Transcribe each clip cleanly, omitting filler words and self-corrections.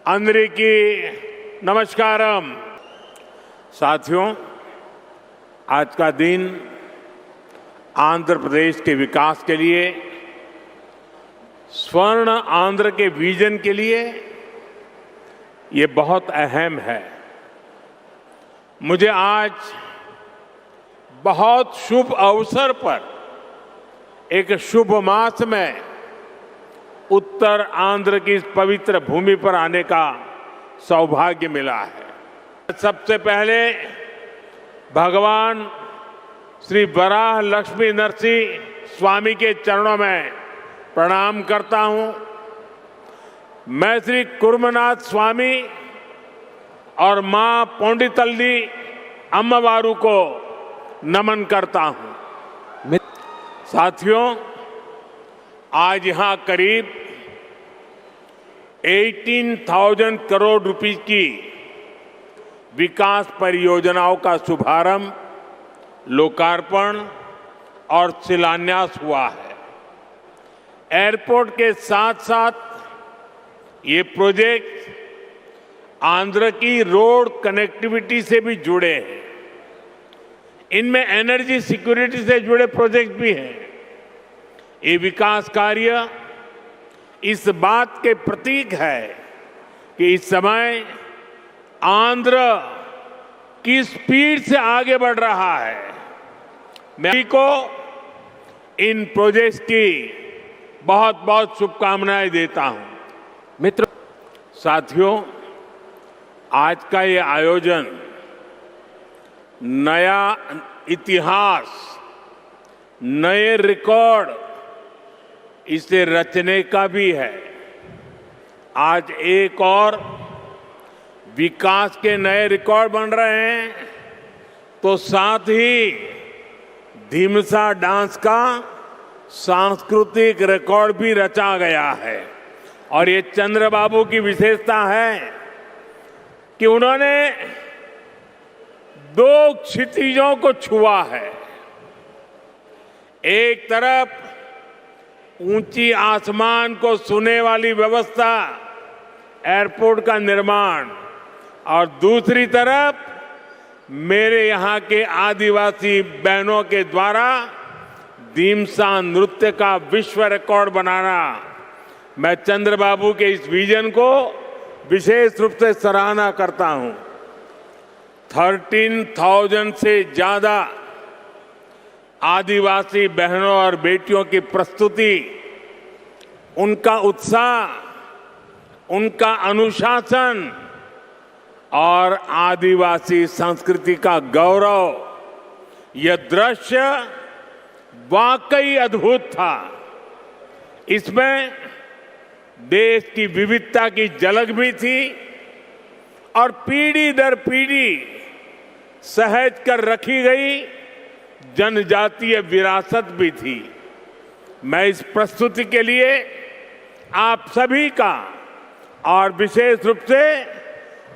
अंदरिकी नमस्कारम। साथियों, आज का दिन आंध्र प्रदेश के विकास के लिए, स्वर्ण आंध्र के विजन के लिए ये बहुत अहम है। मुझे आज बहुत शुभ अवसर पर एक शुभ मास में उत्तर आंध्र की इस पवित्र भूमि पर आने का सौभाग्य मिला है। सबसे पहले भगवान श्री वराह लक्ष्मी नरसिंह स्वामी के चरणों में प्रणाम करता हूं। मैं श्री कुर्मनाथ स्वामी और मां पोंडितल्ली अम्मवारू को नमन करता हूं। साथियों, आज यहां करीब 18,000 करोड़ रुपए की विकास परियोजनाओं का शुभारंभ, लोकार्पण और शिलान्यास हुआ है। एयरपोर्ट के साथ साथ ये प्रोजेक्ट आंध्र की रोड कनेक्टिविटी से भी जुड़े हैं। इनमें एनर्जी सिक्योरिटी से जुड़े प्रोजेक्ट भी हैं। ये विकास कार्य इस बात के प्रतीक है कि इस समय आंध्र की स्पीड से आगे बढ़ रहा है। मैं को इन प्रोजेक्ट्स की बहुत बहुत शुभकामनाएं देता हूं। साथियों, आज का ये आयोजन नया इतिहास, नए रिकॉर्ड इसे रचने का भी है। आज एक और विकास के नए रिकॉर्ड बन रहे हैं, तो साथ ही धीमसा डांस का सांस्कृतिक रिकॉर्ड भी रचा गया है। और ये चंद्रबाबू की विशेषता है कि उन्होंने दो क्षितिजों को छुआ है। एक तरफ ऊंची आसमान को छूने वाली व्यवस्था, एयरपोर्ट का निर्माण, और दूसरी तरफ मेरे यहाँ के आदिवासी बहनों के द्वारा धीमसा नृत्य का विश्व रिकॉर्ड बनाना। मैं चंद्रबाबू के इस विजन को विशेष रूप से सराहना करता हूं। 13,000 से ज्यादा आदिवासी बहनों और बेटियों की प्रस्तुति, उनका उत्साह, उनका अनुशासन और आदिवासी संस्कृति का गौरव, यह दृश्य वाकई अद्भुत था। इसमें देश की विविधता की झलक भी थी और पीढ़ी दर पीढ़ी सहेज कर रखी गई जनजातीय विरासत भी थी। मैं इस प्रस्तुति के लिए आप सभी का और विशेष रूप से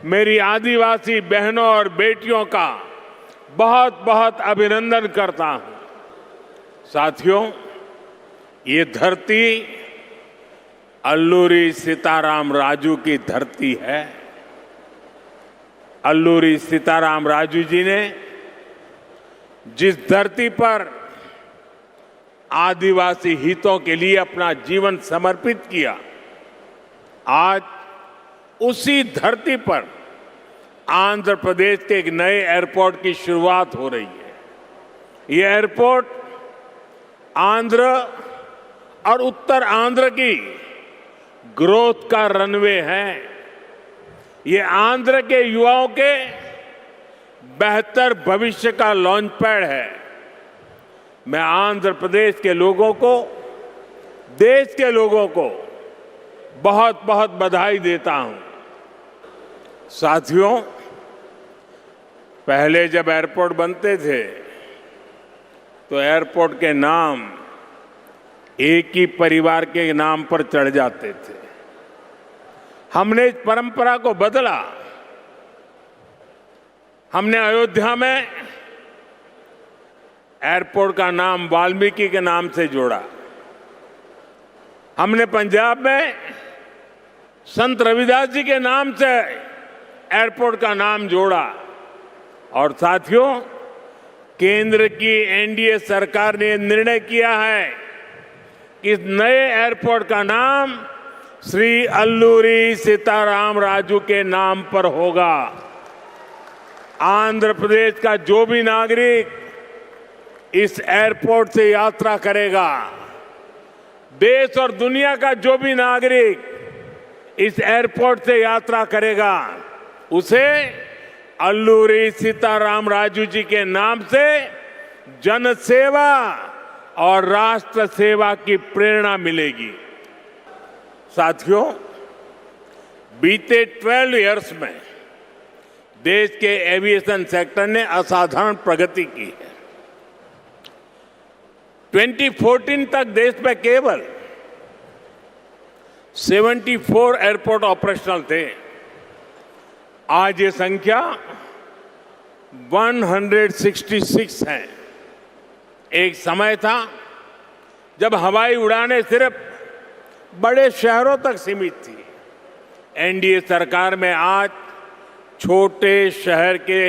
मेरी आदिवासी बहनों और बेटियों का बहुत बहुत अभिनंदन करता हूं। साथियों, ये धरती अल्लूरी सीताराम राजू की धरती है। अल्लूरी सीताराम राजू जी ने जिस धरती पर आदिवासी हितों के लिए अपना जीवन समर्पित किया, आज उसी धरती पर आंध्र प्रदेश के एक नए एयरपोर्ट की शुरुआत हो रही है। ये एयरपोर्ट आंध्र और उत्तर आंध्र की ग्रोथ का रनवे है। ये आंध्र के युवाओं के बेहतर भविष्य का लॉन्च पैड है। मैं आंध्र प्रदेश के लोगों को, देश के लोगों को बहुत बहुत बधाई देता हूं। साथियों, पहले जब एयरपोर्ट बनते थे तो एयरपोर्ट के नाम एक ही परिवार के नाम पर चढ़ जाते थे। हमने इस परंपरा को बदला। हमने अयोध्या में एयरपोर्ट का नाम वाल्मीकि के नाम से जोड़ा। हमने पंजाब में संत रविदास जी के नाम से एयरपोर्ट का नाम जोड़ा। और साथियों, केंद्र की एनडीए सरकार ने निर्णय किया है कि इस नए एयरपोर्ट का नाम श्री अल्लूरी सीताराम राजू के नाम पर होगा। आंध्र प्रदेश का जो भी नागरिक इस एयरपोर्ट से यात्रा करेगा, देश और दुनिया का जो भी नागरिक इस एयरपोर्ट से यात्रा करेगा, उसे अल्लूरी सीताराम राजू जी के नाम से जन सेवा और राष्ट्र सेवा की प्रेरणा मिलेगी। साथियों, बीते 12 इयर्स में देश के एविएशन सेक्टर ने असाधारण प्रगति की है। 2014 तक देश में केवल 74 एयरपोर्ट ऑपरेशनल थे। आज ये संख्या 166 है। एक समय था जब हवाई उड़ानें सिर्फ बड़े शहरों तक सीमित थी। एनडीए सरकार में आज छोटे शहर के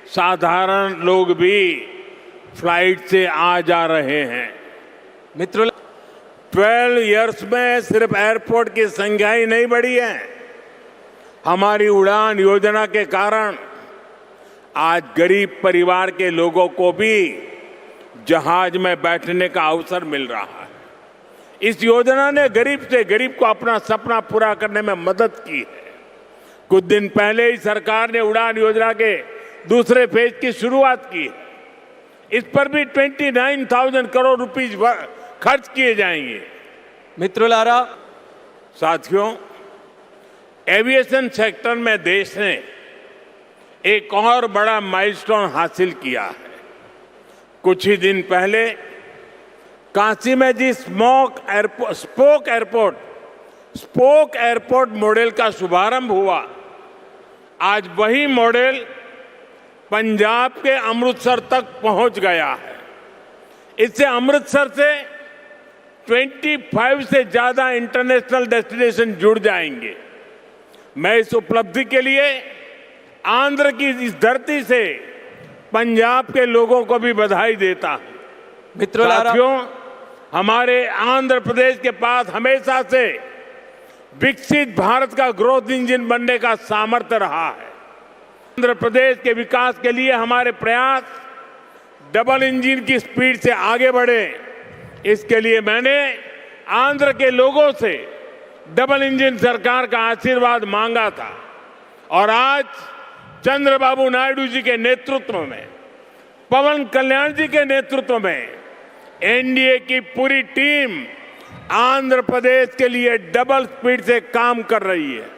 साधारण लोग भी फ्लाइट से आ जा रहे हैं। मित्रों, 12 इयर्स में सिर्फ एयरपोर्ट की संख्या ही नहीं बढ़ी है। हमारी उड़ान योजना के कारण आज गरीब परिवार के लोगों को भी जहाज में बैठने का अवसर मिल रहा है। इस योजना ने गरीब से गरीब को अपना सपना पूरा करने में मदद की है। कुछ दिन पहले ही सरकार ने उड़ान योजना के दूसरे फेज की शुरुआत की है। इस पर भी 29,000 करोड़ रुपीस खर्च किए जाएंगे। मित्रुलारा, साथियों, एविएशन सेक्टर में देश ने एक और बड़ा माइलस्टोन हासिल किया है। कुछ ही दिन पहले काशी में जी स्पोक एयरपोर्ट मॉडल का शुभारंभ हुआ। आज वही मॉडल पंजाब के अमृतसर तक पहुंच गया है। इससे अमृतसर से 25 से ज्यादा इंटरनेशनल डेस्टिनेशन जुड़ जाएंगे। मैं इस उपलब्धि के लिए आंध्र की इस धरती से पंजाब के लोगों को भी बधाई देता हूं। साथियों, हमारे आंध्र प्रदेश के पास हमेशा से विकसित भारत का ग्रोथ इंजन बनने का सामर्थ्य रहा है। आंध्र प्रदेश के विकास के लिए हमारे प्रयास डबल इंजन की स्पीड से आगे बढ़े। इसके लिए मैंने आंध्र के लोगों से डबल इंजन सरकार का आशीर्वाद मांगा था और आज चंद्रबाबू नायडू जी के नेतृत्व में, पवन कल्याण जी के नेतृत्व में एनडीए की पूरी टीम आंध्र प्रदेश के लिए डबल स्पीड से काम कर रही है।